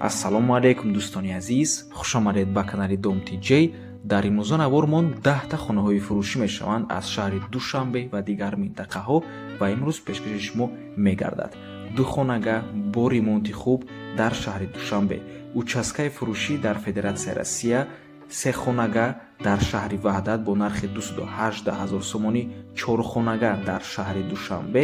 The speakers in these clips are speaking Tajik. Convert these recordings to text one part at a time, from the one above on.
ассалому алайкум дӯстони азиз, хушомадед ба канали Dom TJ. дар имрӯза навормон 10 та хонаҳои фурӯшӣ мешаванд аз шаҳри Душанбе ва дигар минтақаҳо ва имрӯз пешкаши шумо мегардад. Ду хонага бо ремонти хуб дар шаҳри Душанбе, участкаи фурӯшӣ дар Федератсияи Россия, се хонага дар шаҳри Ваҳдат бо нархи 218 000 сомонӣ, чорхонага дар шаҳри Душанбе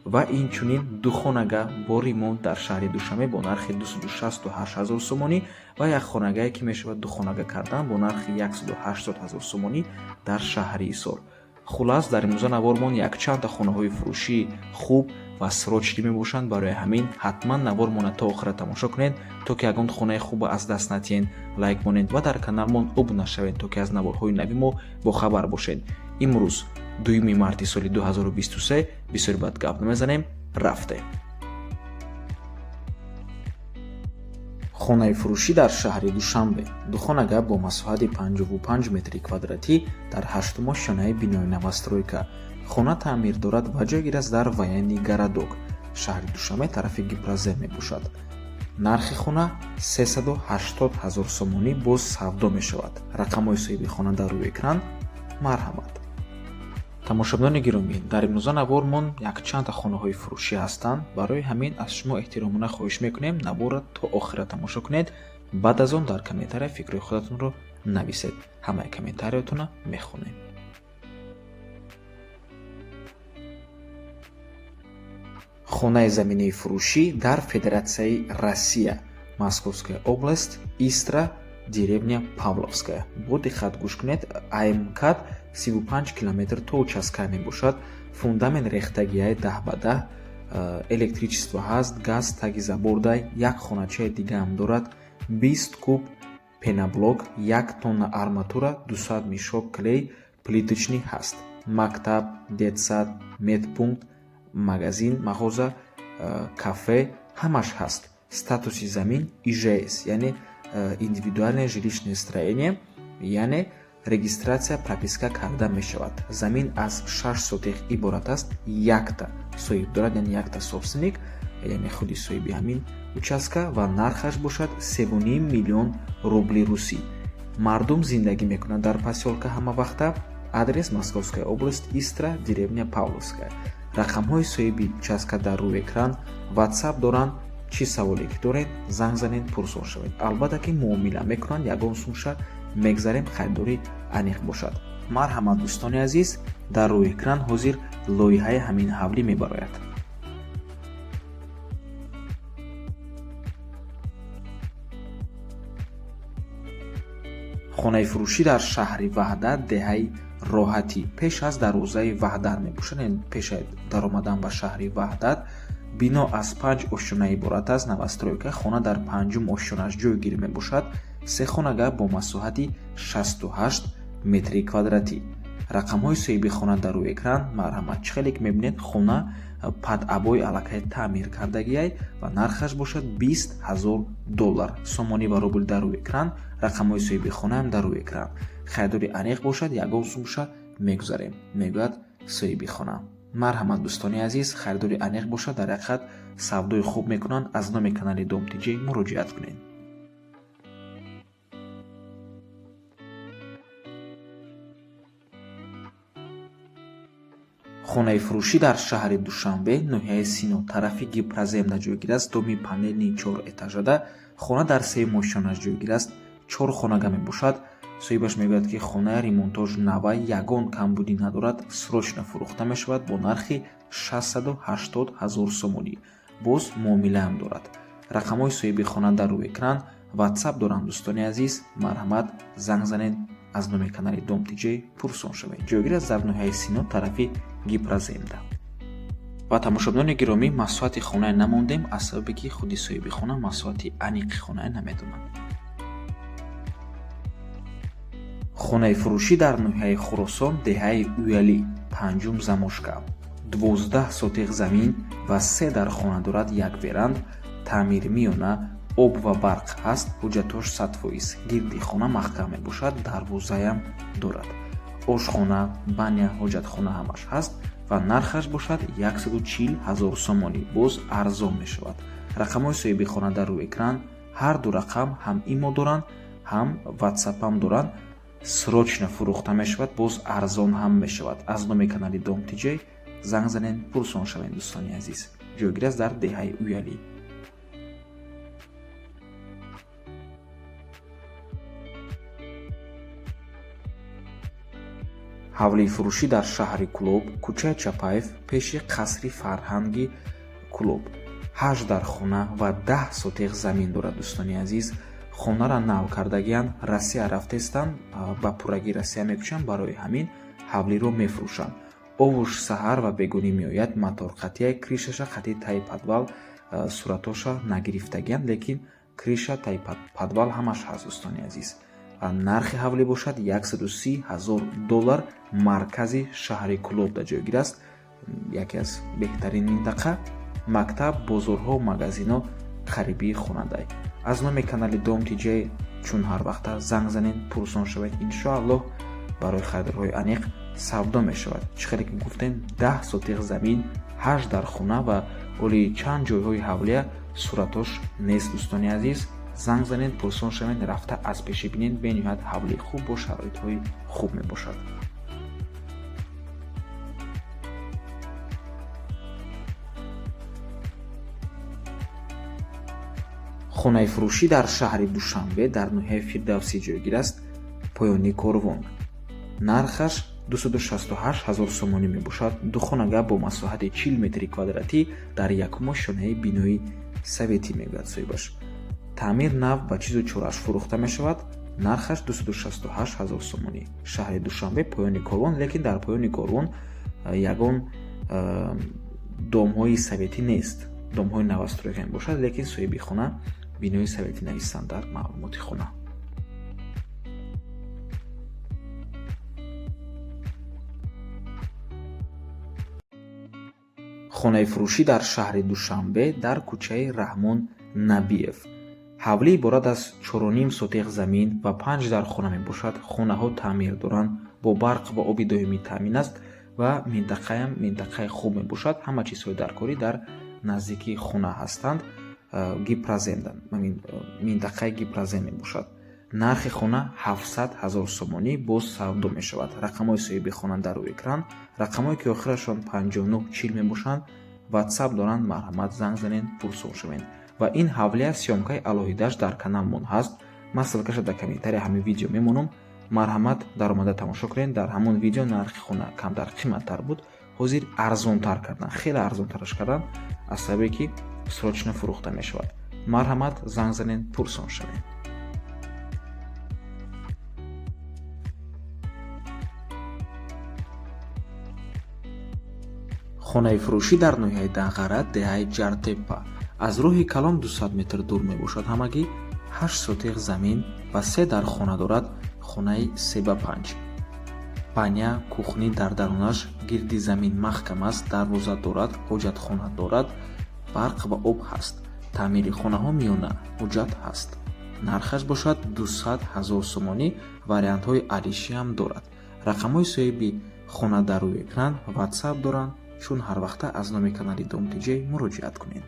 ва инчунин ду хонага бо ремонт дар шаҳри Душанбе бо нархи 268 000 сомонӣ ва як хонагае ки мешавад ду хонага кардан бо нархи 180 000 сомонӣ дар шаҳри Исор. Хулас дар имрӯза навормон якчанда хонаҳои фурӯшии хуб ва срочки мебошанд. Барои ҳамин ҳатман навормона то охира тамошо кунед, то ки ягон хонаи хуб аз даст натиҳед, лайк монед ва дар каналмон обуна шавед, то ки аз наворҳои нави мо бохабар бошед. Имрӯз 2 марти соли 2023 бисёр бад гап намезанем, рафте. хонаи фурӯшӣ дар шаҳри Душанбе, ду хонага бо масоҳати 55 метри квадратӣ дар 8-ум ошёнаи бинои новостройка. хона таъмир дорад ва ҷойгир аст дар райони Городок, шаҳри Душанбе, тарафи Гипрозем мебошад. нархи хона 380 000 сомонӣ боз савдо мешавад. рақамҳои соҳиби хона дар рӯи экран. марҳамат. тамошобинони гиромӣ, дар имрӯза навормон якчанда хонаҳои фурӯшӣ ҳастанд. барои ҳамин аз шумо эҳтиромона хоҳиш мекунем навора то охира тамошо кунед. баъд аз он дар комментария фикри худатонро нависед. ҳамаи комментариятонро мехонем. хонаи заминаи фурӯшӣ дар Федератсияи Россия, Московская область, Истра, деревня Павловская. бо диққат гӯш кунед. АМК 35 километр то участка мебошад. фундамент рехтагияи 10x10, электричество ҳаст, газ таги забордай, як хоначаи дига ҳам дорад, 20 куб пеноблок, 1 тонна арматура, 200 мешок клей, плиточный ҳаст. мактаб, детсад, медпункт, магазин, мағоза, кафе ҳамаш ҳаст. статуси замин ИЖС, яъне индивидуальное жилищное строение, яъне регистратсия прописка карда мешавад. замин аз 6 сотих иборат аст. якта соҳиб дорад, яъне якта собственник, яъне худи соҳиби ҳамин участка ва нархаш бошад 3,5 миллион рубли русӣ. мардум зиндагӣ мекунад дар посёлка ҳамавақта. адрес Московская область, Истра, деревня Павловская. рақамҳои соҳиби участка дар рӯи экран. WhatsApp доранд. чӣ саволе ки доред, занг занед, пурсон шавед. албатта ки муомила мекунанд, ягон сумша мегзарем, харидорӣ аниқ бошад. марҳамат дӯстони азиз, дар рӯи экран ҳозир лоиҳаи ҳамин ҳавлӣ мебарояд. хонаи фурӯшӣ дар шаҳри Ваҳдат, деҳаи Роҳатӣ, пеш аз дарвозаи Ваҳдат мебошад. пеши дар омадан ба шаҳри Ваҳдат. бино аз 5 ошёна иборат аст. новостройка. хона дар 5-ум ошёнаш ҷойгир мебошад. се хонага бо масоҳати 68 метри квадратӣ. рақамҳои соҳиби хона дар рӯи экран. марҳамат. чӣ хеле ки мебинед, хона падъабои аллакай таъмир кардагиай ва нархаш бошад $20,000 сомонӣ ва рубл дар рӯи экран. рақамҳои соҳиби хона ҳам дар рӯи экран. харидори аниқ бошад, ягон сумша мегузарем, мегӯяд соҳиби хона. марҳамат дӯстони азиз, харидори аниқ бошад, дар ҳақиқат савдои хуб мекунанд. аз номи канали Dom TJ муроҷиат кунед. хонаи фурӯшӣ дар шаҳри Душанбе, ноҳияи Сино, тарафи Гипроземда ҷойгир аст. доми панелни 4 этажада. хона дар 3-ум ошёнаш ҷойгир аст. 4 хонага мебошад. соҳибаш мегӯяд ки хонаи ремонтож нава, ягон камбудӣ надорад. срочно фурӯхта мешавад бо нархи 680 000 сомонӣ. боз муомилаам дорад. рақамҳои соҳиби хона дар рӯи экран. WhatsApp доранд дӯстони азиз. марҳамат, занг занед, аз номи канали Dom TJ пурсон шавед. ҷойгир аст дар ноҳияи Сино, тарафи Гипроземда. ва тамошобинони гиромӣ, масоҳати хонае намондем, аз сабабе ки худи соҳиби хона масоҳати аниқи хонае намедонад. хонаи фурӯшӣ дар ноҳияи Хӯросон, деҳаи Уялӣ, 5-ум замошка. 12 сотих замин ва 3 дар хона дорад. як веранд, таъмири миёна, об ва барқ ҳаст. ҳуҷҷатош 100%. гирди хона маҳкам мебошад. дарвозаам дорад. ошхона, баня, ҳоҷатхона ҳамаш ҳаст ва нархаш бошад 140 000 сомонӣ. боз арзон мешавад. рақамҳои соҳиби хона дар рӯи экран. ҳар ду рақам ҳам имо доранд, ҳам ватсапам доранд. срочно фурӯхта мешавад, боз арзон ҳам мешавад. аз номи канали Dom TJ занг занед, пурсон шавед дӯстони азиз. ҷойгир аст дар деҳаи уялӣ. ҳавлии фурӯшӣ дар шаҳри Кӯлоб, кӯчаи Чапаев, пеши қасри фарҳанги Кӯлоб. 8 дар хона ва 10 сотиқ замин дорад дӯстони азиз. хонара нав кардагиянд, Россия рафтестанд, ба пуррагии Россия мекӯчанд, барои ҳамин ҳавлиро мефурӯшанд. овуш саҳар ва бегунӣ меояд, матор қатияй, кришаша қатъи таи подвал, суратоша нагирифтагиянд, лекин криша таи подвал ҳамаш ҳаст дӯстони азиз. нархи ҳавлӣ бошад $130,000. маркази шаҳри Кӯлобда ҷойгир аст, яке аз беҳтарин минтақа. мактаб, бозорҳо, магазинҳо қарибии хонадай. аз номи канали Dom TJ чун ҳар вақта занг занед, пурсон шавед. иншоаллоҳ барои харидорҳои аниқ савдо мешавад. чӣ хеле ки гуфтем, 10 сотиқ замин, 8 дар хона ва оли чанд ҷойҳои ҳавлия суратош нест дӯстони азиз. занг занед, пурсон шавед, рафта аз пеши бинед. бениҳоят ҳавлии хуб бо шароитҳои хуб мебошад. хонаи фурӯшӣ дар шаҳри Душанбе дар ноҳияи Фирдавсӣ ҷойгир аст. поёни корвон. нархаш 268,000 сомонӣ мебошад. ду хонага бо масоҳати 40 метри квадратӣ дар якумо шонаи бинои советӣ мегӯяд соҳибаш. таъмир нав ба чизу чораш фурӯхта мешавад. нархаш 268,000 сомонӣ. шаҳри Душанбе, поёни корвон. лекин дар поёни корвон ягон домҳои советӣ нест. домҳои навастрӯиҳа мебошад, лекин соҳиби хона бинои советӣ нависанд дар маълумоти хона. хонаи фурӯшӣ дар шаҳри Душанбе дар кӯчаи Раҳмон Набиев. ҳавлӣ иборат аз 4.5 сотиқ замин ва 5 дар хона мебошад. хонаҳо таъмир доранд, бо барқ ва оби доимӣ таъмин аст ва минтақаям минтақаи хуб мебошад. ҳама чизҳои даркорӣ дар наздикии хона ҳастанд. гипрозендан, минтақаи гипрозен мебошад. нархи хона 700,000 сомонӣ боз савдо мешавад. рақамҳои соҳиби хона дар рӯи экран. рақамҳое ки охирашон 5940 мебошанд. ватсап доранд, марҳамат занг занед, пурсон шавед. ва ин ҳавлия сёмкаи алоҳидааш дар каналмон ҳаст. ман ссилкаша дар комментарияи ҳамин видео мемонам. марҳамат дар омада тамошо кунед. дар ҳамон видео нархи хона камтар қиматтар буд, ҳозир арзонтар кардан, хеле арзонтараш кардан, аз сабабе ки срочно фурӯхта мешавад. марҳамат занг занед, пурсон шавед. хонаи фурӯшӣ дар ноҳияи Дағара, деҳаи Ҷартеппа. аз роҳи калон 200 метр дур мебошад. ҳамагӣ 8 сотиқ замин ва 3 дар хона дорад. хонаи 3/5. баня, кухнӣ дар дарунаш гирди замин маҳкам аст. дарвоза дорад, ҳоҷатхона дорад, барқ ва об ҳаст. таъмири хонаҳо миёна, ҳуҷҷат ҳаст. нархаш бошад 200,000 сомонӣ. вариантҳои алишиам дорад. рақамҳои соҳиби хона дар рӯи экран. ватсап доранд. чун ҳар вақта аз номи канали Dom TJ муроҷиат кунед.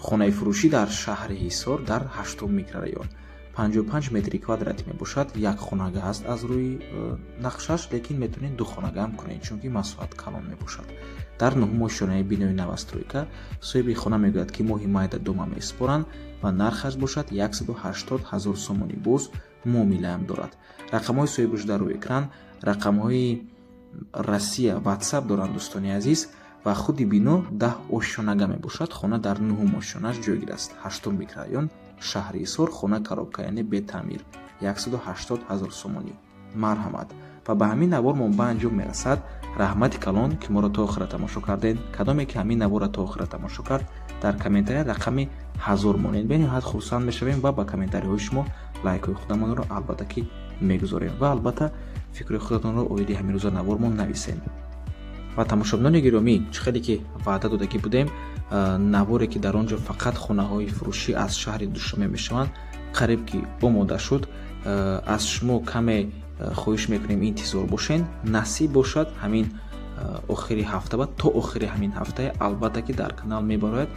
хонаи фурӯшӣ дар шаҳри Ҳисор дар 8 микрорайон. 55 метри квадратӣ мебошад. як хонага аст аз рӯи нақшаш, лекин метавонед ду хонага ҳам кунед, чунки масоҳат калон мебошад. дар 9 шонаи бинои навастройка. соҳиби хона мегӯяд ки моҳи майда дома месупоранд ва нархаш бошад 180,000 сомонӣ. боз муомилаам дорад. рақамҳои соҳибаш дар рӯи экран. рақамҳои Россия ватсап доранд дӯстони азиз. ва худи бино 10 ошшонага мебошад. хона дар 9 ошшонаш ҷойгир аст. 8 микрорайон, шаҳри Ҳисор. хона коробка, яъне бетаъмир. 180,000 сомонӣ. марҳамат. ва ба ҳамин навор мо ба анҷом мерасад. раҳмати калон ки моро то охира тамошо кардед. кадоме ки ҳамин навора то охира тамошо кард, дар комментария рақами 1000 монед. бениҳоят хурсанд мешавем ва ба комментариҳои шумо лайкҳои худамонро албатта ки мегузорем ва албатта фикри худатонро оиди ҳамин рӯза навормон нависем. ва тамошобинони гиромӣ, чӣ хеле ки ваъда додагӣ будем, наворе ки дар он ҷо фақат хонаҳои фурӯшӣ аз шаҳри Душанбе мешаванд, қариб ки омода шуд. аз шумо каме хоҳиш мекунем интизор бошен. насиб бошад ҳамин охири ҳафта ва то охири ҳамин ҳафта албатта ки дар канал мебарояд,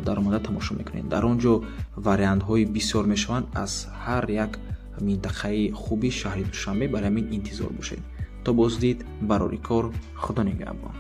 дар омада тамошо мекунед. дар он ҷо вариантҳои бисёр мешаванд. аз ҳар як минтақаи хуби шаҳри Душанбе. барои ҳамин интизор бошед. то боздид барори кор. худо нигаҳбон.